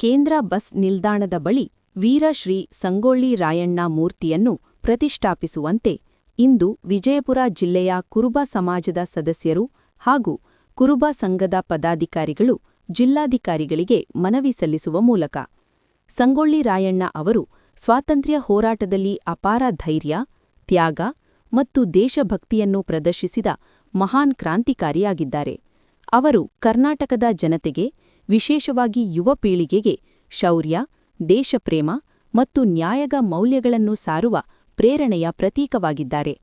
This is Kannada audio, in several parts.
ಕೇಂದ್ರ ಬಸ್ ನಿಲ್ದಾಣದ ಬಳಿ ವೀರ ಶ್ರೀ ಸಂಗೊಳ್ಳಿ ರಾಯಣ್ಣ ಮೂರ್ತಿಯನ್ನು ಪ್ರತಿಷ್ಠಾಪಿಸುವಂತೆ ಇಂದು ವಿಜಯಪುರ ಜಿಲ್ಲೆಯ ಕುರುಬ ಸಮಾಜದ ಸದಸ್ಯರು ಹಾಗೂ ಕುರುಬ ಸಂಘದ ಪದಾಧಿಕಾರಿಗಳು ಜಿಲ್ಲಾಧಿಕಾರಿಗಳಿಗೆ ಮನವಿ ಸಲ್ಲಿಸುವ ಮೂಲಕ ಸಂಗೊಳ್ಳಿ ರಾಯಣ್ಣ ಅವರು ಸ್ವಾತಂತ್ರ್ಯ ಹೋರಾಟದಲ್ಲಿ ಅಪಾರ ಧೈರ್ಯ, ತ್ಯಾಗ ಮತ್ತು ದೇಶಭಕ್ತಿಯನ್ನು ಪ್ರದರ್ಶಿಸಿದ ಮಹಾನ್ ಕ್ರಾಂತಿಕಾರಿಯಾಗಿದ್ದಾರೆ. ಅವರು ಕರ್ನಾಟಕದ ಜನತೆಗೆ, ವಿಶೇಷವಾಗಿ ಯುವ ಪೀಳಿಗೆಗೆ ಶೌರ್ಯ, ದೇಶಪ್ರೇಮ ಮತ್ತು ನ್ಯಾಯದ ಮೌಲ್ಯಗಳನ್ನು ಸಾರುವ ಪ್ರೇರಣೆಯ ಪ್ರತೀಕವಾಗಿದ್ದಾರೆ.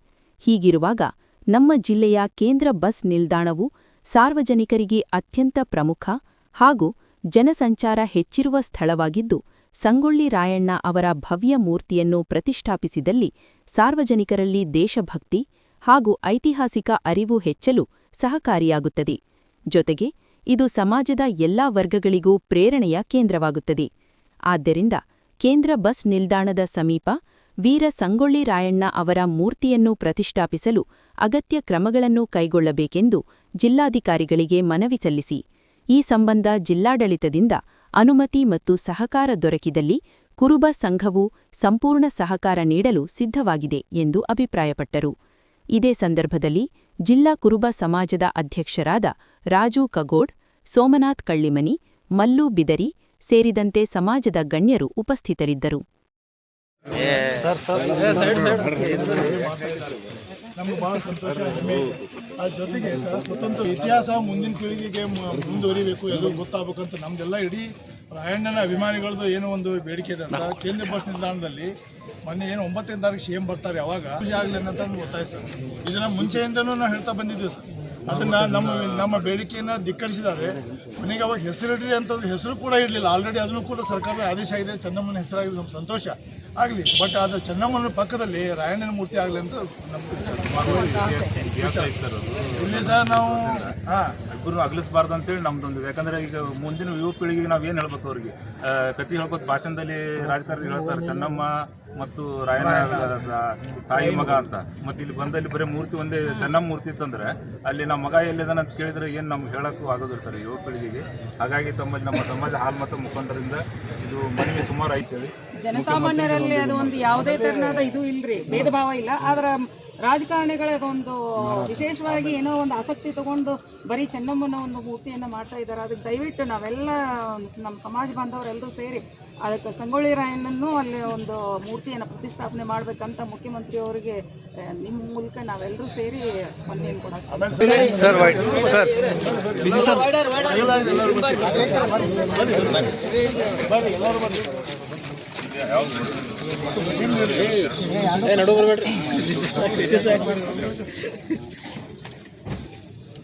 ಹೀಗಿರುವಾಗ ನಮ್ಮ ಜಿಲ್ಲೆಯ ಕೇಂದ್ರ ಬಸ್ ನಿಲ್ದಾಣವು ಸಾರ್ವಜನಿಕರಿಗೆ ಅತ್ಯಂತ ಪ್ರಮುಖ ಹಾಗೂ ಜನಸಂಚಾರ ಹೆಚ್ಚಿರುವ ಸ್ಥಳವಾಗಿದ್ದು, ಸಂಗೊಳ್ಳಿ ರಾಯಣ್ಣ ಅವರ ಭವ್ಯ ಮೂರ್ತಿಯನ್ನು ಪ್ರತಿಷ್ಠಾಪಿಸಿದಲ್ಲಿ ಸಾರ್ವಜನಿಕರಲ್ಲಿ ದೇಶಭಕ್ತಿ ಹಾಗೂ ಐತಿಹಾಸಿಕ ಅರಿವು ಹೆಚ್ಚಲು ಸಹಕಾರಿಯಾಗುತ್ತದೆ. ಜೊತೆಗೆ ಇದು ಸಮಾಜದ ಎಲ್ಲಾ ವರ್ಗಗಳಿಗೂ ಪ್ರೇರಣೆಯ ಕೇಂದ್ರವಾಗುತ್ತದೆ. ಆದ್ದರಿಂದ ಕೇಂದ್ರ ಬಸ್ ನಿಲ್ದಾಣದ ಸಮೀಪ ವೀರ ಸಂಗೊಳ್ಳಿ ರಾಯಣ್ಣ ಅವರ ಮೂರ್ತಿಯನ್ನು ಪ್ರತಿಷ್ಠಾಪಿಸಲು ಅಗತ್ಯ ಕ್ರಮಗಳನ್ನು ಕೈಗೊಳ್ಳಬೇಕೆಂದು ಜಿಲ್ಲಾಧಿಕಾರಿಗಳಿಗೆ ಮನವಿ ಸಲ್ಲಿಸಿ, ಈ ಸಂಬಂಧ ಜಿಲ್ಲಾಡಳಿತದಿಂದ ಅನುಮತಿ ಮತ್ತು ಸಹಕಾರ ದೊರಕಿದಲ್ಲಿ ಕುರುಬ ಸಂಘವು ಸಂಪೂರ್ಣ ಸಹಕಾರ ನೀಡಲು ಸಿದ್ಧವಾಗಿದೆ ಎಂದು ಅಭಿಪ್ರಾಯಪಟ್ಟರು. ಇದೇ ಸಂದರ್ಭದಲ್ಲಿ ಜಿಲ್ಲಾ ಕುರುಬ ಸಮಾಜದ ಅಧ್ಯಕ್ಷರಾದ ರಾಜು ಕಗೋಡ್, ಸೋಮನಾಥ್ ಕಳ್ಳಿಮನಿ, ಮಲ್ಲು ಬಿದರಿ ಸೇರಿದಂತೆ ಸಮಾಜದ ಗಣ್ಯರು ಉಪಸ್ಥಿತರಿದ್ದರು. ನಮ್ಗೆ ಭಾಳ ಸಂತೋಷ. ಜೊತೆಗೆ ಸ್ವತಂತ್ರ ಇತಿಹಾಸ ಮುಂದಿನ ಪೀಳಿಗೆಗೆ ಮುಂದುವರಿಬೇಕು, ಎಲ್ಲರೂ ಗೊತ್ತಾಗಬೇಕಂತ ನಮ್ದೆಲ್ಲ ಇಡೀ ರಾಯಣ್ಣನ ಅಭಿಮಾನಿಗಳದ್ದು ಏನೋ ಒಂದು ಬೇಡಿಕೆ ಇದೆ ಅಂತ. ಕೇಂದ್ರ ಬಸ್ ನಿಲ್ದಾಣದಲ್ಲಿ ಮೊನ್ನೆ ಏನು 9ನೇ ತಾರೀಕು CM ಬರ್ತಾರೆ, ಅವಾಗ ಪೂಜೆ ಆಗಲಿ ಅಂತ ಒತ್ತಾಯಿಸ್ತಾರೆ. ಇದನ್ನ ಮುಂಚೆಯಿಂದನೂ ನಾವು ಹೇಳ್ತಾ ಬಂದಿದ್ದೀವಿ ಸರ್. ಅದನ್ನು ನಮ್ಮ ಬೇಡಿಕೆಯನ್ನು ಧಿಕ್ಕರಿಸಿದ್ದಾರೆ. ಮನೆಗೆ ಅವಾಗ ಹೆಸರಿಡ್ರಿ ಅಂತಂದ್ರೆ ಹೆಸರು ಕೂಡ ಇರಲಿಲ್ಲ. ಆಲ್ರೆಡಿ ಅದನ್ನು ಕೂಡ ಸರ್ಕಾರದ ಆದೇಶ ಇದೆ, ಚೆನ್ನಮ್ಮನ ಹೆಸರಾಗಿದೆ, ನಮ್ಮ ಸಂತೋಷ ಆಗಲಿ. ಬಟ್ ಅದು ಚೆನ್ನಮ್ಮನ ಪಕ್ಕದಲ್ಲಿ ರಾಯಣ್ಣನ ಮೂರ್ತಿ ಆಗಲಿ ಅಂತ ನಮ್ಗೆ ಇಲ್ಲಿ ಸರ್ ನಾವು ಇಬ್ಬರು ಅಗಲಿಸಬಾರ್ದು ಅಂತೇಳಿ ನಮ್ದೊಂದು. ಯಾಕಂದ್ರೆ ಈಗ ಮುಂದಿನ ಯುವ ಪೀಳಿಗೆಗೆ ನಾವು ಏನು ಹೇಳ್ಬೇಕು, ಅವ್ರಿಗೆ ಕತಿ ಹೇಳ್ಬೋದು. ಭಾಷಣದಲ್ಲಿ ರಾಜಕಾರಣಿ ಹೇಳ್ತಾರೆ ಚೆನ್ನಮ್ಮ ಮತ್ತು ರಾಯಣ್ಣ ತಾಯಿ ಮಗ ಅಂತ. ಮತ್ತು ಇಲ್ಲಿ ಬಂದಲ್ಲಿ ಬರೀ ಮೂರ್ತಿ ಒಂದೇ ಚೆನ್ನಮ್ಮ ಮೂರ್ತಿ ಇತ್ತಂದ್ರೆ ಅಲ್ಲಿ ನಮ್ಮ ಮಗ ಎಲ್ಲಿದಾನ ಅಂತ ಕೇಳಿದ್ರೆ ಏನು ನಮ್ಗೆ ಹೇಳೋಕ್ಕೂ ಆಗೋದಿಲ್ಲ ಸರ್ ಯುವ ಪೀಳಿಗೆಗೆ. ಹಾಗಾಗಿ ತಮ್ಮಲ್ಲಿ ನಮ್ಮ ಸಮಾಜ ಹಾಲ್ಮತ ಮುಖಂಡರಿಂದ ಇದು ಮನವಿ ಸುಮಾರು ಐತೇಳಿ. ಜನಸಾಮಾನ್ಯರಲ್ಲಿ ಅದು ಒಂದು ಯಾವುದೇ ತೆರನಾದ ಇದು ಇಲ್ರಿ, ಭೇದ ಭಾವ ಇಲ್ಲ. ಆದ್ರೆ ರಾಜಕಾರಣಿಗಳದೊಂದು ವಿಶೇಷವಾಗಿ ಏನೋ ಒಂದು ಆಸಕ್ತಿ ತಗೊಂಡು ಬರೀ ಚೆನ್ನಮ್ಮನ ಒಂದು ಮೂರ್ತಿಯನ್ನು ಮಾಡ್ತಾ ಇದ್ದಾರೆ. ಅದಕ್ಕೆ ದಯವಿಟ್ಟು ನಾವೆಲ್ಲ ನಮ್ಮ ಸಮಾಜ ಬಾಂಧವರೆಲ್ಲರೂ ಸೇರಿ ಅದಕ್ಕೆ ಸಂಗೊಳ್ಳಿ ರಾಯಣ್ಣನ್ನು ಅಲ್ಲಿ ಒಂದು ಮೂರ್ತಿಯನ್ನು ಪ್ರತಿಷ್ಠಾಪನೆ ಮಾಡಬೇಕಂತ ಮುಖ್ಯಮಂತ್ರಿ ಅವರಿಗೆ ನಿಮ್ಮ ಮೂಲಕ ನಾವೆಲ್ಲರೂ ಸೇರಿ ಮನವಿಯನ್ನು ಕೊಡೋದು.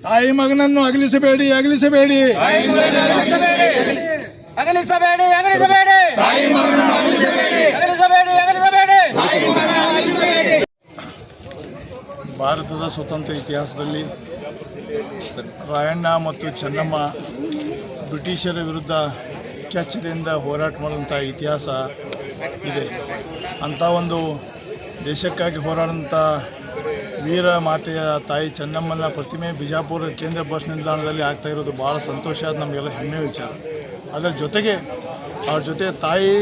ತಾಯಿ ಮಗನನ್ನು ಅಗಲಿಸಬೇಡಿ, ಅಗಲಿಸಬೇಡಿ, ಅಗಲಿಸಬೇಡಿ, ಅಗಲಿಸಬೇಡಿ, ತಾಯಿ ಮಗನನ್ನು ಅಗಲಿಸಬೇಡಿ, ಅಗಲಿಸಬೇಡಿ, ಅಗಲಿಸಬೇಡಿ. ಭಾರತದ ಸ್ವತಂತ್ರ ಇತಿಹಾಸದಲ್ಲಿ ರಾಯಣ್ಣ ಮತ್ತು ಚೆನ್ನಮ್ಮ ಬ್ರಿಟಿಷರ ವಿರುದ್ಧ ಕೆಚ್ಚದಿಂದ ಹೋರಾಟ ಮಾಡುವಂಥ ಇತಿಹಾಸ ಇದೆ. ಅಂಥ ಒಂದು ದೇಶಕ್ಕಾಗಿ ಹೋರಾಡಿದಂಥ ವೀರ ಮಾತೆಯ ತಾಯಿ ಚೆನ್ನಮ್ಮನ ಪ್ರತಿಮೆ ಬಿಜಾಪುರ ಕೇಂದ್ರ ಬಸ್ ನಿಲ್ದಾಣದಲ್ಲಿ ಆಗ್ತಾ ಇರೋದು ಭಾಳ ಸಂತೋಷ, ಅದು ನಮಗೆಲ್ಲ ಹೆಮ್ಮೆಯ ವಿಚಾರ. ಅದರ ಜೊತೆಗೆ ಅವ್ರ ಜೊತೆ ತಾಯಿ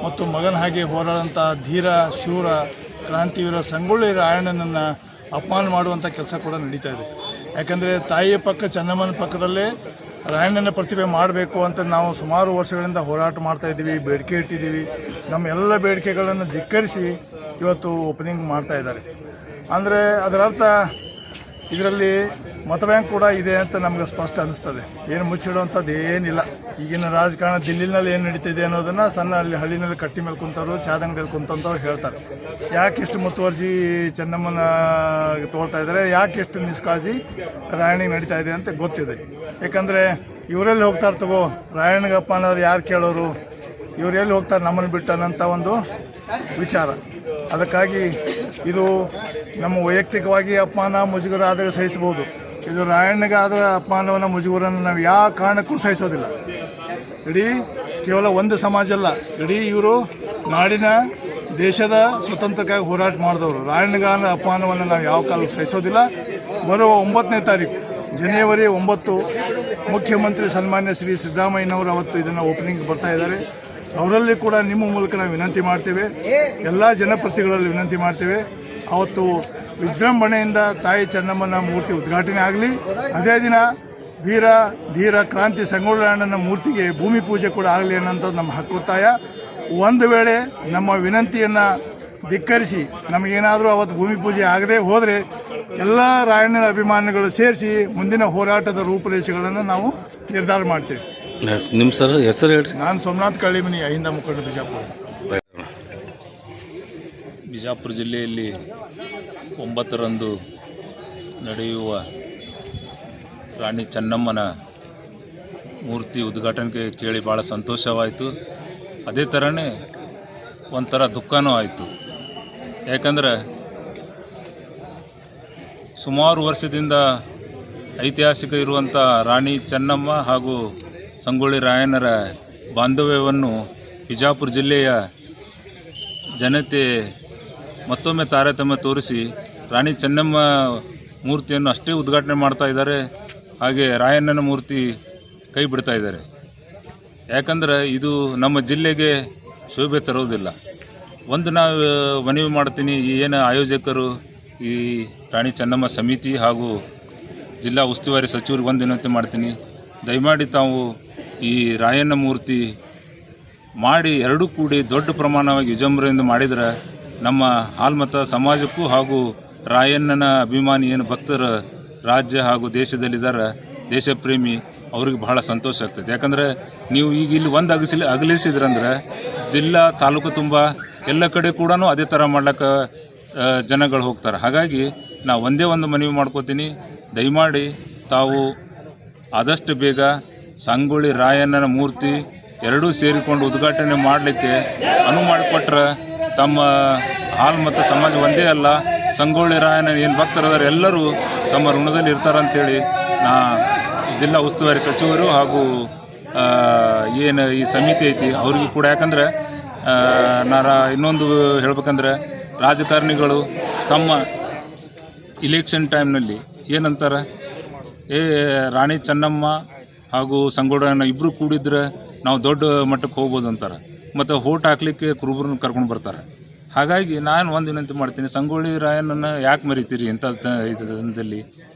ಮತ್ತು ಮಗನ ಹಾಗೆ ಹೋರಾಡೋಂಥ ಧೀರ ಶೂರ ಕ್ರಾಂತಿವೀರ ಸಂಗೊಳ್ಳಿ ರಾಯಣ್ಣನನ್ನು ಅಪಮಾನ ಮಾಡುವಂಥ ಕೆಲಸ ಕೂಡ ನಡೀತಾ ಇದೆ. ಯಾಕಂದರೆ ತಾಯಿಯ ಪಕ್ಕ ಚೆನ್ನಮ್ಮನ ಪಕ್ಕದಲ್ಲೇ ರಾಯಣ್ಣನ ಪ್ರತಿಭೆ ಮಾಡಬೇಕು ಅಂತ ನಾವು ಸುಮಾರು ವರ್ಷಗಳಿಂದ ಹೋರಾಟ ಮಾಡ್ತಾಯಿದ್ದೀವಿ, ಬೇಡಿಕೆ ಇಟ್ಟಿದ್ದೀವಿ. ನಮ್ಮ ಎಲ್ಲ ಬೇಡಿಕೆಗಳನ್ನು ಧಿಕ್ಕರಿಸಿ ಇವತ್ತು ಓಪನಿಂಗ್ ಮಾಡ್ತಾ ಇದ್ದಾರೆ. ಅಂದರೆ ಅದರ ಅರ್ಥ ಇದರಲ್ಲಿ ಮತ ಬ್ಯಾಂಕ್ ಕೂಡ ಇದೆ ಅಂತ ನಮಗೆ ಸ್ಪಷ್ಟ ಅನ್ನಿಸ್ತದೆ. ಏನು ಮುಚ್ಚಿಡುವಂಥದ್ದು ಏನಿಲ್ಲ. ಈಗಿನ ರಾಜಕಾರಣ ದಿಲ್ಲಿನಲ್ಲಿ ಏನು ನಡೀತಿದೆ ಅನ್ನೋದನ್ನು ಸಣ್ಣ ಅಲ್ಲಿ ಹಳ್ಳಿನಲ್ಲಿ ಕಟ್ಟಿ ಮೇಲೆ ಕುಂತವರು, ಚಾದಂಗಡಿಯಲ್ಲಿ ಕುಂತಂಥವ್ರು ಹೇಳ್ತಾರೆ. ಯಾಕೆಷ್ಟು ಮುತುವರ್ಜಿ ಚೆನ್ನಮ್ಮನ ತೊಗೊಳ್ತಾ ಇದ್ದಾರೆ, ಯಾಕೆಷ್ಟು ನಿಷ್ಕಾಳಜಿ ರಾಯಣ್ಣಿಗೆ ನಡೀತಾ ಇದೆ ಅಂತ ಗೊತ್ತಿದೆ. ಯಾಕಂದರೆ ಇವರೆಲ್ಲಿ ಹೋಗ್ತಾರೆ ತಗೋ, ರಾಯಣ್ಣಗಪ್ಪ ಅನ್ನೋರು ಯಾರು ಕೇಳೋರು, ಇವ್ರು ಎಲ್ಲಿ ಹೋಗ್ತಾರೆ ನಮ್ಮನ್ನು ಬಿಟ್ಟನಂಥ ಒಂದು ವಿಚಾರ. ಅದಕ್ಕಾಗಿ ಇದು ನಮ್ಮ ವೈಯಕ್ತಿಕವಾಗಿ ಅಪಮಾನ ಮುಜುಗರ ಆದರೆ ಸಹಿಸಬಹುದು. ಇದು ರಾಯಣ್ಣಗಾದ ಅಪಮಾನವನ್ನು ಮುಜುಗರನ್ನು ನಾವು ಯಾವ ಕಾರಣಕ್ಕೂ ಸಹಿಸೋದಿಲ್ಲ. ಇಡೀ ಕೇವಲ ಒಂದು ಸಮಾಜ ಅಲ್ಲ, ಇಡೀ ಇವರು ನಾಡಿನ ದೇಶದ ಸ್ವತಂತ್ರಕ್ಕಾಗಿ ಹೋರಾಟ ಮಾಡಿದವರು. ರಾಯಣ್ಣಗಾರನ ಅಪಮಾನವನ್ನು ನಾವು ಯಾವ ಕಾಲಕ್ಕೂ ಸಹಿಸೋದಿಲ್ಲ. ಬರುವ 9ನೇ ತಾರೀಕು ಜನವರಿ 9 ಮುಖ್ಯಮಂತ್ರಿ ಸನ್ಮಾನ್ಯ ಶ್ರೀ ಸಿದ್ದರಾಮಯ್ಯನವರು ಅವತ್ತು ಇದನ್ನು ಓಪನಿಂಗ್ ಬರ್ತಾ ಇದ್ದಾರೆ. ಅವರಲ್ಲಿ ಕೂಡ ನಿಮ್ಮ ಮೂಲಕ ನಾವು ವಿನಂತಿ ಮಾಡ್ತೇವೆ, ಎಲ್ಲ ಜನಪ್ರತಿನಿಧಿಗಳಲ್ಲಿ ವಿನಂತಿ ಮಾಡ್ತೇವೆ, ಅವತ್ತು ವಿಜೃಂಭಣೆಯಿಂದ ತಾಯಿ ಚೆನ್ನಮ್ಮನ ಮೂರ್ತಿ ಉದ್ಘಾಟನೆ ಆಗಲಿ. ಅದೇ ದಿನ ವೀರ ಧೀರ ಕ್ರಾಂತಿ ಸಂಗೊಳ್ಳಿ ರಾಯಣ್ಣನ ಮೂರ್ತಿಗೆ ಭೂಮಿ ಪೂಜೆ ಕೂಡ ಆಗಲಿ ಅನ್ನೋಂಥದ್ದು ನಮ್ಮ ಹಕ್ಕೊತ್ತಾಯ. ಒಂದು ವೇಳೆ ನಮ್ಮ ವಿನಂತಿಯನ್ನು ಧಿಕ್ಕರಿಸಿ ನಮಗೇನಾದರೂ ಅವತ್ತು ಭೂಮಿ ಪೂಜೆ ಆಗದೆ ಹೋದರೆ ಎಲ್ಲ ರಾಯಣ್ಣನ ಅಭಿಮಾನಿಗಳು ಸೇರಿಸಿ ಮುಂದಿನ ಹೋರಾಟದ ರೂಪುರೇಷೆಗಳನ್ನು ನಾವು ನಿರ್ಧಾರ ಮಾಡ್ತೇವೆ. ನಿಮ್ಮ ಸರ್ ಹೆಸರು ಹೇಳ್ರಿ. ನಾನು ಸೋಮನಾಥ್ ಕಳ್ಳಿಮನಿ, ಅಹಿಂದ ಮುಖಂಡ, ಬಿಜಾಪುರ. ಬಿಜಾಪುರ ಜಿಲ್ಲೆಯಲ್ಲಿ 9ರಂದು ನಡೆಯುವ ರಾಣಿ ಚೆನ್ನಮ್ಮನ ಮೂರ್ತಿ ಉದ್ಘಾಟನೆಗೆ ಕೇಳಿ ಭಾಳ ಸಂತೋಷವಾಯಿತು. ಅದೇ ಥರನೇ ಒಂಥರ ದುಃಖನೂ ಆಯಿತು. ಯಾಕಂದರೆ ಸುಮಾರು ವರ್ಷದಿಂದ ಐತಿಹಾಸಿಕ ಇರುವಂಥ ರಾಣಿ ಚೆನ್ನಮ್ಮ ಹಾಗೂ ಸಂಗೊಳ್ಳಿ ರಾಯಣ್ಣರ ಬಾಂಧವ್ಯವನ್ನು ಬಿಜಾಪುರ ಜಿಲ್ಲೆಯ ಜನತೆ ಮತ್ತೊಮ್ಮೆ ತಾರತಮ್ಯ ತೋರಿಸಿ ರಾಣಿ ಚೆನ್ನಮ್ಮ ಮೂರ್ತಿಯನ್ನು ಅಷ್ಟೇ ಉದ್ಘಾಟನೆ ಮಾಡ್ತಾ ಇದ್ದಾರೆ, ಹಾಗೆ ರಾಯಣ್ಣನ ಮೂರ್ತಿ ಕೈ ಬಿಡ್ತಾ ಇದ್ದಾರೆ. ಯಾಕಂದ್ರೆ ಇದು ನಮ್ಮ ಜಿಲ್ಲೆಗೆ ಶೋಭೆ ತರೋದಿಲ್ಲ. ಒಂದು ನಾವು ಮನವಿ ಮಾಡ್ತೀನಿ, ಏನು ಆಯೋಜಕರು ಈ ರಾಣಿ ಚೆನ್ನಮ್ಮ ಸಮಿತಿ ಹಾಗೂ ಜಿಲ್ಲಾ ಉಸ್ತುವಾರಿ ಸಚಿವರಿಗೆ ಒಂದು ವಿನಂತಿ ಮಾಡ್ತೀನಿ, ದಯಮಾಡಿ ತಾವು ಈ ರಾಯಣ್ಣ ಮೂರ್ತಿ ಮಾಡಿ ಎರಡೂ ಕೂಡಿ ದೊಡ್ಡ ಪ್ರಮಾಣವಾಗಿ ವಿಜೃಂಭಣೆಯಿಂದ ಮಾಡಿದರೆ ನಮ್ಮ ಆಲ್ಮತ ಸಮಾಜಕ್ಕೂ ಹಾಗೂ ರಾಯಣ್ಣನ ಅಭಿಮಾನಿ ಏನು ಭಕ್ತರ ರಾಜ್ಯ ಹಾಗೂ ದೇಶದಲ್ಲಿದ್ದಾರೆ, ದೇಶಪ್ರೇಮಿ, ಅವ್ರಿಗೆ ಬಹಳ ಸಂತೋಷ ಆಗ್ತೈತೆ. ಯಾಕಂದರೆ ನೀವು ಈಗ ಇಲ್ಲಿ ಒಂದು ಅಗಲಿಸಿದ್ರಂದ್ರೆ ಜಿಲ್ಲಾ ತಾಲೂಕು ತುಂಬ ಎಲ್ಲ ಕಡೆ ಕೂಡ ಅದೇ ಥರ ಮಾಡ್ಲಿಕ್ಕೆ ಜನಗಳು ಹೋಗ್ತಾರೆ. ಹಾಗಾಗಿ ನಾವು ಒಂದೇ ಒಂದು ಮನವಿ ಮಾಡ್ಕೋತೀನಿ, ದಯಮಾಡಿ ತಾವು ಆದಷ್ಟು ಬೇಗ ಸಂಗೊಳ್ಳಿ ರಾಯಣ್ಣನ ಮೂರ್ತಿ ಎರಡೂ ಸೇರಿಕೊಂಡು ಉದ್ಘಾಟನೆ ಮಾಡಲಿಕ್ಕೆ ಅನುವು ಮಾಡಿಕೊಟ್ರೆ ತಮ್ಮ ಆಲ್ಮತ ಸಮಾಜ ಒಂದೇ ಅಲ್ಲ, ಸಂಗೊಳ್ಳಿ ರಾಯಣ್ಣ ಏನು ಭಕ್ತರದಾರೆ ಎಲ್ಲರೂ ತಮ್ಮ ಋಣದಲ್ಲಿ ಇರ್ತಾರಂತೇಳಿ ನಾ ಜಿಲ್ಲಾ ಉಸ್ತುವಾರಿ ಸಚಿವರು ಹಾಗೂ ಏನು ಈ ಸಮಿತಿ ಐತಿ ಅವ್ರಿಗೂ ಕೂಡ, ಯಾಕಂದರೆ ಇನ್ನೊಂದು ಹೇಳ್ಬೇಕಂದ್ರೆ ರಾಜಕಾರಣಿಗಳು ತಮ್ಮ ಇಲೆಕ್ಷನ್ ಟೈಮ್ನಲ್ಲಿ ಏನಂತಾರೆ, ರಾಣಿ ಚೆನ್ನಮ್ಮ ಹಾಗೂ ಸಂಗೊಳ್ಳಿ ಇಬ್ಬರು ಕೂಡಿದ್ರೆ ನಾವು ದೊಡ್ಡ ಮಟ್ಟಕ್ಕೆ ಹೋಗ್ಬೋದು ಅಂತಾರೆ, ಮತ್ತು ಓಟ್ ಹಾಕ್ಲಿಕ್ಕೆ ಕುರುಬರನ್ನ ಕರ್ಕೊಂಡು ಬರ್ತಾರೆ. ಹಾಗಾಗಿ ನಾನು ಒಂದು ವಿನಂತಿ ಮಾಡ್ತೀನಿ, ಸಂಗೊಳ್ಳಿ ರಾಯಣ್ಣನ ಯಾಕೆ ಮರಿತೀರಿ ಇಂಥ ಇದರಲ್ಲಿ?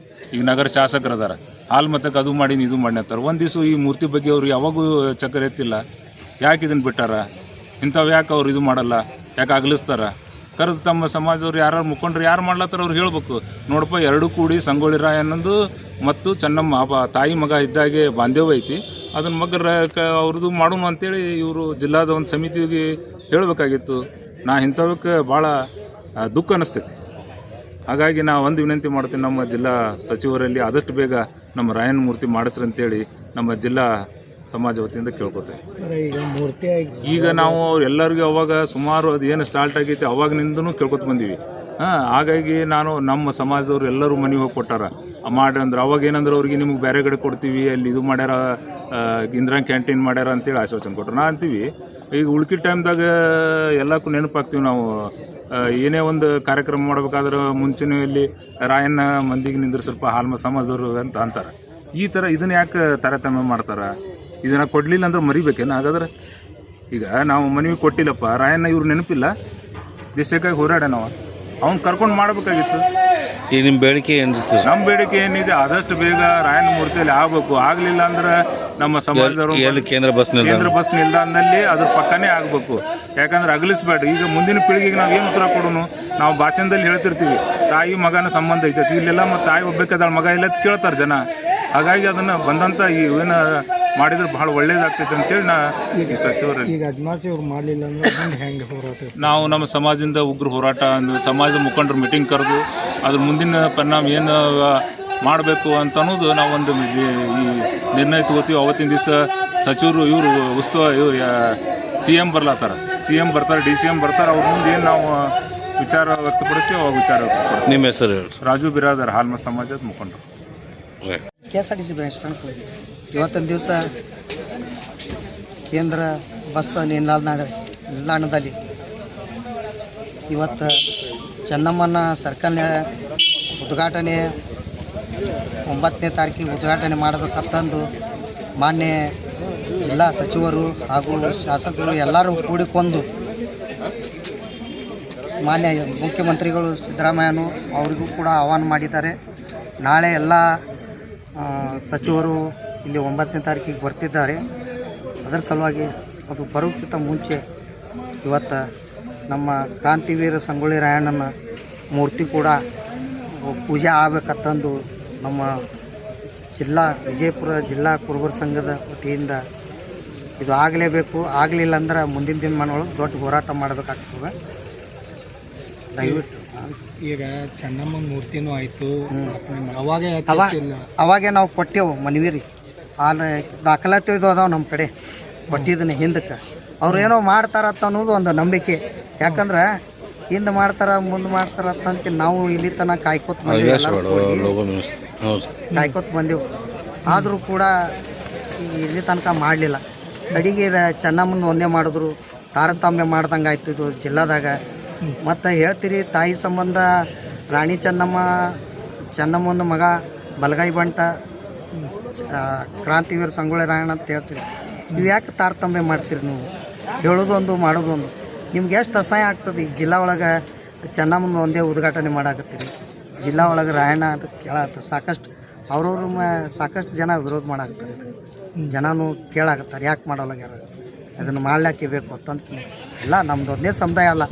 ಈಗ ನಗರ ಶಾಸಕರದಾರ, ಹಾಲು ಮತಕ್ಕೆ ಅದು ಮಾಡಿ ಇದು ಮಾಡಿ ಅಂತಾರೆ. ಒಂದು ದಿವಸ ಈ ಮೂರ್ತಿ ಬಗ್ಗೆ ಅವ್ರು ಯಾವಾಗೂ ಚಕ್ಕರ್ ಎತ್ತಿಲ್ಲ, ಯಾಕೆ ಇದನ್ನು ಬಿಟ್ಟಾರ, ಇಂಥವು ಯಾಕೆ ಅವ್ರು ಇದು ಮಾಡಲ್ಲ, ಯಾಕೆ ಅಗಲಿಸ್ತಾರ? ಕರೆದು ತಮ್ಮ ಸಮಾಜದವ್ರು ಯಾರು ಮುಖಂಡ್ರು ಯಾರು ಮಾಡ್ಲತ್ತಾರ ಅವ್ರು ಹೇಳ್ಬೇಕು, ನೋಡಪ್ಪ ಎರಡೂ ಕೂಡಿ ಸಂಗೊಳ್ಳಿ ರಾಯಣ್ಣಂದು ಮತ್ತು ಚೆನ್ನಮ್ಮ ತಾಯಿ ಮಗ ಇದ್ದಾಗೆ ಬಾಂಧವ್ಯ ಐತಿ, ಅದನ್ನ ಮಗರ ಅವ್ರದ್ದು ಮಾಡೋಣ ಅಂತೇಳಿ ಇವರು ಜಿಲ್ಲಾದ ಒಂದು ಸಮಿತಿಗೆ ಹೇಳಬೇಕಾಗಿತ್ತು. ನಾ ಇಂಥವಕ್ಕೆ ಭಾಳ ದುಃಖ ಅನ್ನಿಸ್ತೈತಿ. ಹಾಗಾಗಿ ನಾವು ಒಂದು ವಿನಂತಿ ಮಾಡ್ತೀನಿ, ನಮ್ಮ ಜಿಲ್ಲಾ ಸಚಿವರಲ್ಲಿ ಆದಷ್ಟು ಬೇಗ ನಮ್ಮ ರಾಯಣ್ಣ ಮೂರ್ತಿ ಮಾಡಿಸ್ರಿ ಅಂತೇಳಿ ನಮ್ಮ ಜಿಲ್ಲಾ ಸಮಾಜ ವತಿಯಿಂದ ಕೇಳ್ಕೊತೇವೆ. ಈಗ ನಾವು ಎಲ್ಲರಿಗೂ ಅವಾಗ ಸುಮಾರು ಅದು ಏನು ಸ್ಟಾರ್ಟ್ ಆಗೈತಿ ಅವಾಗಿನಿಂದನೂ ಕೇಳ್ಕೊತ ಬಂದೀವಿ. ಹಾಗಾಗಿ ನಾನು ನಮ್ಮ ಸಮಾಜದವ್ರು ಎಲ್ಲರೂ ಮನೆಗೆ ಹೋಗಿ ಕೊಟ್ಟಾರ ಮಾಡ್ರಿ ಅಂದ್ರೆ, ಅವಾಗ ಏನಂದ್ರೆ ಅವ್ರಿಗೆ ನಿಮ್ಗೆ ಬೇರೆ ಕಡೆ ಕೊಡ್ತೀವಿ, ಅಲ್ಲಿ ಇದು ಮಾಡ್ಯಾರ, ಇಂದಿರಾ ಕ್ಯಾಂಟೀನ್ ಮಾಡ್ಯಾರ ಅಂತೇಳಿ ಆಶ್ವಾಸನೆ ಕೊಟ್ಟರು. ನಾ ಅಂತೀವಿ ಈಗ ಉಳ್ಕಿದ ಟೈಮ್ದಾಗ ಎಲ್ಲಕ್ಕೂ ನೆನಪಾಗ್ತೀವಿ ನಾವು. ಏನೇ ಒಂದು ಕಾರ್ಯಕ್ರಮ ಮಾಡ್ಬೇಕಾದ್ರೆ ಮುಂಚಿನಲ್ಲಿ ರಾಯಣ್ಣ ಮಂದಿಗೆ ನಿಂದ್ರೆ ಸ್ವಲ್ಪ ಹಾಲ್ಮ ಸಮಾಜದವರು ಅಂತ ಅಂತಾರೆ. ಈ ಥರ ಇದನ್ನು ಯಾಕೆ ತಾರತಮ್ಯ ಮಾಡ್ತಾರೆ? ಇದನ್ನು ಕೊಡಲಿಲ್ಲ ಅಂದ್ರೆ ಮರಿಬೇಕೇನು? ಹಾಗಾದ್ರೆ ಈಗ ನಾವು ಮನವಿ ಕೊಟ್ಟಿಲ್ಲಪ್ಪ, ರಾಯಣ್ಣ ಇವ್ರು ನೆನಪಿಲ್ಲ, ದೇಶಕ್ಕಾಗಿ ಹೋರಾಡ ನಾವು ಅವ್ನು ಕರ್ಕೊಂಡು ಮಾಡಬೇಕಾಗಿತ್ತು. ಈಗ ನಿಮ್ಮ ಬೇಡಿಕೆ ಏನಿತ್ತು? ನಮ್ಮ ಬೇಡಿಕೆ ಏನಿದೆ, ಆದಷ್ಟು ಬೇಗ ರಾಯಣ್ಣ ಮೂರ್ತಿಯಲ್ಲಿ ಆಗಬೇಕು. ಆಗಲಿಲ್ಲ ಅಂದ್ರೆ ನಮ್ಮ ಸಮಾಜದವರು ಕೇಂದ್ರ ಬಸ್ ನಿಲ್ದಾಣದಲ್ಲಿ ಅದ್ರ ಪಕ್ಕನೇ ಆಗಬೇಕು. ಯಾಕಂದ್ರೆ ಅಗಲಿಸ್ಬೇಡ. ಈಗ ಮುಂದಿನ ಪೀಳಿಗೆಗೆ ನಾವು ಏನು ಉತ್ತರ ಕೊಡೋನು? ನಾವು ಭಾಷಣದಲ್ಲಿ ಹೇಳ್ತಿರ್ತೀವಿ ತಾಯಿ ಮಗನ ಸಂಬಂಧ ಐತೈತಿ, ಇಲ್ಲೆಲ್ಲ ಮತ್ತು ತಾಯಿ ಒಬ್ಬಬೇಕಾದ ಮಗ ಇಲ್ಲ ಅಂತ ಕೇಳ್ತಾರೆ ಜನ. ಹಾಗಾಗಿ ಅದನ್ನು ಬಂದಂಥ ಈ ಏನು ಮಾಡಿದ್ರೆ ಭಾಳ ಒಳ್ಳೇದಾಗ್ತೈತೆ ಅಂತೇಳಿ ನಾ ಈ ಸಚಿವರಲ್ಲಿ ನಾವು ನಮ್ಮ ಸಮಾಜದಿಂದ ಉಗ್ರ ಹೋರಾಟ ಅಂದ್ರೆ ಸಮಾಜ ಮುಖಂಡರು ಮೀಟಿಂಗ್ ಕರೆದು ಅದ್ರ ಮುಂದಿನ ಪರಿಣಾಮ ಏನು ಮಾಡಬೇಕು ಅಂತ ಅನ್ನೋದು ನಾವೊಂದು ಈ ನಿರ್ಣಯ ತಗೋತೀವಿ. ಅವತ್ತಿನ ದಿವಸ ಸಚಿವರು ಇವರು ಇವರು CM ಬರ್ತಾರೆ, DCM ಬರ್ತಾರೆ. ಅವ್ರ ಮುಂದೆ ಏನು ನಾವು ವಿಚಾರ ವ್ಯಕ್ತಪಡಿಸ್ತೀವಿ ಅವಾಗ ವಿಚಾರ ವ್ಯಕ್ತಪಡಿಸ್ತೀವಿ. ನಿಮ್ಮ ಹೆಸರು? ರಾಜು ಬಿರಾದರ್, ಹಾಲ್ಮ ಸಮಾಜದ ಮುಖಂಡರು. KSRTC ಬಸ್ ಸ್ಟ್ಯಾಂಡ್ ಇವತ್ತಿನ ದಿವಸ ಕೇಂದ್ರ ಬಸ್ ನಿಲ್ದಾಣದಲ್ಲಿ ಇವತ್ತು ಚೆನ್ನಮ್ಮನ ಸರ್ಕಲ್ ಉದ್ಘಾಟನೆ 9ನೇ ತಾರೀಕಿಗೆ ಉದ್ಘಾಟನೆ ಮಾಡಬೇಕಂತಂದು ಮಾನ್ಯ ಜಿಲ್ಲಾ ಸಚಿವರು ಹಾಗೂ ಶಾಸಕರು ಎಲ್ಲರೂ ಕೂಡಿಕೊಂಡು ಮಾನ್ಯ ಮುಖ್ಯಮಂತ್ರಿಗಳು ಸಿದ್ದರಾಮಯ್ಯನು ಅವರಿಗೂ ಕೂಡ ಆಹ್ವಾನ ಮಾಡಿದ್ದಾರೆ. ನಾಳೆ ಎಲ್ಲ ಸಚಿವರು ಇಲ್ಲಿ 9ನೇ ತಾರೀಕಿಗೆ ಬರ್ತಿದ್ದಾರೆ. ಅದರ ಸಲುವಾಗಿ ಅದು ಬರೋಕ್ಕಿಂತ ಮುಂಚೆ ಇವತ್ತು ನಮ್ಮ ಕ್ರಾಂತಿವೀರ ಸಂಗೊಳ್ಳಿ ರಾಯಣ್ಣನ ಮೂರ್ತಿ ಕೂಡ ಪೂಜೆ ಆಗಬೇಕಂತಂದು ನಮ್ಮ ವಿಜಯಪುರ ಜಿಲ್ಲಾ ಕುರುಬರ ಸಂಘದ ವತಿಯಿಂದ ಇದು ಆಗಲೇಬೇಕು. ಆಗಲಿಲ್ಲ ಅಂದ್ರೆ ಮುಂದಿನ ದಿನಮಾನೊಳಗೆ ದೊಡ್ಡ ಹೋರಾಟ ಮಾಡಬೇಕಾಗ್ತದೆ. ದಯವಿಟ್ಟು ಈಗ ಚೆನ್ನಮ್ಮನ ಮೂರ್ತಿನೂ ಆಯಿತು, ಅವಾಗೆ ನಾವು ಕೊಟ್ಟೆವು ಮನವಿ ರೀ. ದಾಖಲಾತಿ ಇದು ಅದಾವೆ ನಮ್ಮ ಕಡೆ ಕೊಟ್ಟಿದ್ದೀನಿ ಹಿಂದಕ್ಕೆ. ಅವ್ರು ಏನೋ ಮಾಡ್ತಾರತ್ತ ಅನ್ನೋದು ಒಂದು ನಂಬಿಕೆ. ಯಾಕಂದ್ರೆ ಹಿಂದೆ ಮಾಡ್ತಾರ ಮುಂದೆ ಮಾಡ್ತಾರತ್ತ ನಾವು ಇಲ್ಲಿ ತನಕ ಕಾಯ್ಕೋತ ಬಂದೆವು. ಆದರೂ ಕೂಡ ಇಲ್ಲಿ ತನಕ ಮಾಡಲಿಲ್ಲ. ಕಡೆಗೆ ಚೆನ್ನಮ್ಮನ ಒಂದೇ ಮಾಡಿದ್ರು, ತಾರತಮ್ಯ ಮಾಡ್ದಂಗೆ ಆಯ್ತು ಇದು ಜಿಲ್ಲಾದಾಗ. ಮತ್ತು ಹೇಳ್ತೀರಿ ತಾಯಿ ಸಂಬಂಧ ರಾಣಿ ಚೆನ್ನಮ್ಮನ ಮಗ ಬಲಗಾಯಿ ಬಂಟ ಕ್ರಾಂತಿವೀರ ಸಂಗೊಳ್ಳಿ ರಾಯಣ್ಣ ಅಂತ ಹೇಳ್ತೀರಿ. ನೀವು ಯಾಕೆ ತಾರತಮ್ಯ ಮಾಡ್ತೀರಿ? ನೀವು ಹೇಳೋದೊಂದು ಮಾಡೋದೊಂದು. ನಿಮ್ಗೆ ಎಷ್ಟು ಅಸಹ್ಯ ಆಗ್ತದೆ. ಈಗ ಜಿಲ್ಲಾ ಒಳಗೆ ಚೆನ್ನಮ್ಮನ ಒಂದೇ ಉದ್ಘಾಟನೆ ಮಾಡಾಕತ್ತೀರಿ, ಜಿಲ್ಲಾ ಒಳಗೆ ರಾಯಣ್ಣ ಅಂತ ಕೇಳಾಕತ್ತಾರೆ. ಸಾಕಷ್ಟು ಜನ ವಿರೋಧ ಮಾಡಾಕ್ತಾರೆ. ಜನನೂ ಕೇಳಾಕತ್ತಾರೆ ಯಾಕೆ ಮಾಡೋಲ್ಲಾಗ್ಯಾರ, ಅದನ್ನು ಮಾಡ್ಲಿಕ್ಕೆ ಬೇಕು ಅಂತಂತ. ಎಲ್ಲ ನಮ್ದು ಒಂದೇ ಸಮುದಾಯ ಅಲ್ಲ,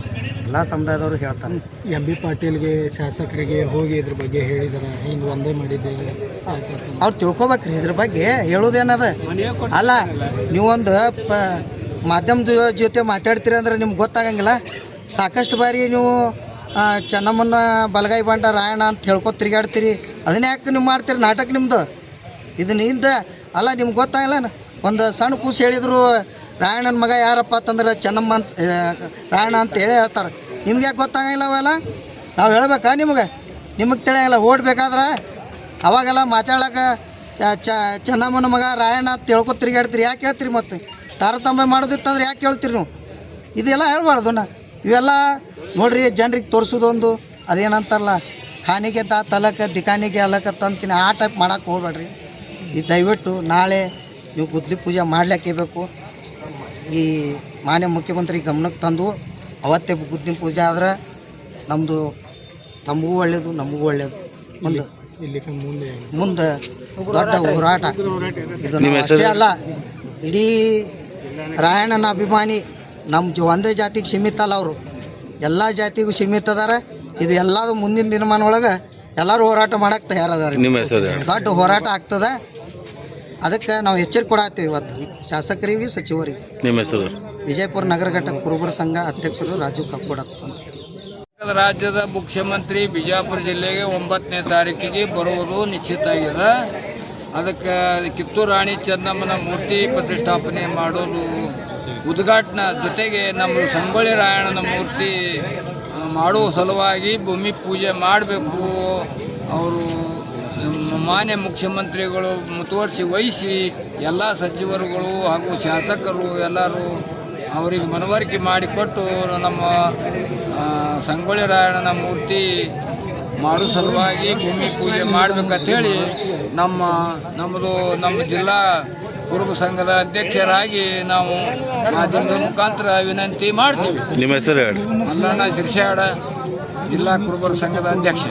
ಎಲ್ಲ ಸಮುದಾಯದವರು ಹೇಳ್ತಾರೆ. MB ಪಾಟೀಲ್ಗೆ ಶಾಸಕರಿಗೆ ಹೋಗಿ ಇದ್ರ ಬಗ್ಗೆ ಹೇಳಿದಾರೆ, ಹಿಂಗೆ ಒಂದೇ ಮಾಡಿದ್ದೇವೆ ಅವ್ರು ತಿಳ್ಕೊಬೇಕ್ರಿ ಇದ್ರ ಬಗ್ಗೆ. ಹೇಳೋದೇನದ ಅಲ್ಲ, ನೀವೊಂದು ಮಾಧ್ಯಮದ ಜೊತೆ ಮಾತಾಡ್ತೀರಿ ಅಂದ್ರೆ ನಿಮ್ಗೆ ಗೊತ್ತಾಗಂಗಿಲ್ಲ. ಸಾಕಷ್ಟು ಬಾರಿ ನೀವು ಚೆನ್ನಮ್ಮನ ಬಲಗಾಯಿ ಬಂಡ ರಾಯಣ್ಣ ಅಂತ ಹೇಳ್ಕೊತ ತಿರುಗಾಡ್ತೀರಿ. ಅದನ್ನ ಯಾಕೆ ನೀವು ಮಾಡ್ತೀರಿ? ನಾಟಕ ನಿಮ್ಮದು ಇದನ್ನ ಅಲ್ಲ, ನಿಮ್ಗೆ ಗೊತ್ತಾಗಿಲ್ಲ. ಒಂದು ಸಣ್ಣ ಕೂಸು ಹೇಳಿದ್ರು ರಾಯಣ್ಣನ ಮಗ ಯಾರಪ್ಪ ಅಂತಂದ್ರೆ ಚೆನ್ನಮ್ಮ ಅಂತ ರಾಯಣ್ಣ ಅಂತ ಹೇಳ್ತಾರೆ. ನಿಮ್ಗೆ ಯಾಕೆ ಗೊತ್ತಾಗಿಲ್ಲ ಅವೆಲ್ಲ? ನಾವು ಹೇಳ್ಬೇಕಾ ನಿಮಗೆ ತಿಳಿಯಂಗಿಲ್ಲ. ಓಡ್ಬೇಕಾದ್ರೆ ಅವಾಗೆಲ್ಲ ಮಾತಾಡೋಕೆ ಚೆನ್ನಮ್ಮನ ಮಗ ರಾಯಣ್ಣ ಅಂತ ಹೇಳ್ಕೊತ ತಿರುಗಾಡ್ತೀರಿ. ಯಾಕೆ ಹೇಳ್ತೀರಿ? ಮತ್ತೆ ತಾರತಮ್ಯ ಮಾಡೋದಿತ್ತಂದ್ರೆ ಯಾಕೆ ಹೇಳ್ತೀರಿ ನೀವು? ಇದೆಲ್ಲ ಹೇಳ್ಬಾರ್ದು. ಇವೆಲ್ಲ ನೋಡ್ರಿ, ಜನರಿಗೆ ತೋರಿಸೋದೊಂದು ಅದೇನಂತಾರಲ್ಲ, ಖಾನಿಗೆ ತಲಕ ದಿಕಾನಿಗೆ ಅಲಕತ್ತಂತೀನಿ, ಆ ಟೈಪ್ ಮಾಡೋಕೆ ಹೋಗ್ಬೇಡ್ರಿ. ಈ ದಯವಿಟ್ಟು ನಾಳೆ ನೀವು ಗುದ್ಲಿ ಪೂಜೆ ಮಾಡ್ಲಿಕ್ಕೆ ಬೇಕು. ಈ ಮಾನ್ಯ ಮುಖ್ಯಮಂತ್ರಿ ಗಮನಕ್ಕೆ ತಂದು ಅವತ್ತೇ ಗುದ್ಲಿ ಪೂಜೆ ಆದ್ರೆ ತಮಗೂ ಒಳ್ಳೆಯದು, ನಮಗೂ ಒಳ್ಳೆಯದು. ಮುಂದೆ ದೊಡ್ಡ ಹೋರಾಟ. ಇದು ಅಷ್ಟೇ ಅಲ್ಲ, ಇಡೀ ರಾಯಣ್ಣನ ಅಭಿಮಾನಿ ನಮ್ಮ ಒಂದೇ ಜಾತಿಗೆ ಸೀಮಿತ ಅಲ್ಲ, ಅವರು ಎಲ್ಲ ಜಾತಿಗೂ ಸೀಮಿತ ಅದಾರ. ಇದು ಎಲ್ಲದು ಮುಂದಿನ ದಿನಮಾನ ಒಳಗೆ ಎಲ್ಲರೂ ಹೋರಾಟ ಮಾಡಕ್ಕೆ ತಯಾರದಾರೆ. ದೊಡ್ಡ ಹೋರಾಟ ಆಗ್ತದೆ. ಅದಕ್ಕೆ ನಾವು ಎಚ್ಚರಿಕೆ ಕೊಡಾತೀವಿ ಇವತ್ತು ಶಾಸಕರಿಗೆ, ಸಚಿವರಿಗೆ. ನಿಮ್ಮ ಹೆಸರು? ವಿಜಯಪುರ ನಗರ ಘಟಕ ಕುರುಬರ ಸಂಘ ಅಧ್ಯಕ್ಷರು ರಾಜು ಕಪ್ಪುಡಪ್ಪ. ರಾಜ್ಯದ ಮುಖ್ಯಮಂತ್ರಿ ಬಿಜಾಪುರ ಜಿಲ್ಲೆಗೆ 9ನೇ ತಾರೀಕಿಗೆ ಬರುವುದು ನಿಶ್ಚಿತ ಆಗಿದೆ. ಅದಕ್ಕೆ ಕಿತ್ತೂರು ರಾಣಿ ಚೆನ್ನಮ್ಮನ ಮೂರ್ತಿ ಪ್ರತಿಷ್ಠಾಪನೆ ಮಾಡೋದು ಉದ್ಘಾಟನೆ ಜೊತೆಗೆ ನಮ್ಮ ಸಂಗೊಳ್ಳಿ ರಾಯಣ್ಣನ ಮೂರ್ತಿ ಮಾಡುವ ಸಲುವಾಗಿ ಭೂಮಿ ಪೂಜೆ ಮಾಡಬೇಕು. ಅವರು ಮಾನ್ಯ ಮುಖ್ಯಮಂತ್ರಿಗಳು ಮುತುವರ್ಜಿ ವಹಿಸಿ ಎಲ್ಲ ಸಚಿವರುಗಳು ಹಾಗೂ ಶಾಸಕರು ಎಲ್ಲರೂ ಅವರಿಗೆ ಮನವರಿಕೆ ಮಾಡಿಕೊಟ್ಟು ನಮ್ಮ ಸಂಗೊಳ್ಳಿ ರಾಯಣ್ಣನ ಮೂರ್ತಿ ಮಾಡೋ ಸಲುವಾಗಿ ಭೂಮಿ ಪೂಜೆ ಮಾಡಬೇಕಂತೇಳಿ ನಮ್ಮ ಜಿಲ್ಲಾ ಕುರುಬ ಸಂಘದ ಅಧ್ಯಕ್ಷರಾಗಿ ನಾವು ಮಾಧ್ಯಮದ ಮುಖಾಂತರ ವಿನಂತಿ ಮಾಡ್ತೀವಿ. ನಿಮ್ಮ ಹೆಸರು ಹೇಳಿ? ಮಲ್ಲಣ್ಣ ಶಿರ್ಷಾಡ, ಜಿಲ್ಲಾ ಕುರುಬರ ಸಂಘದ ಅಧ್ಯಕ್ಷ.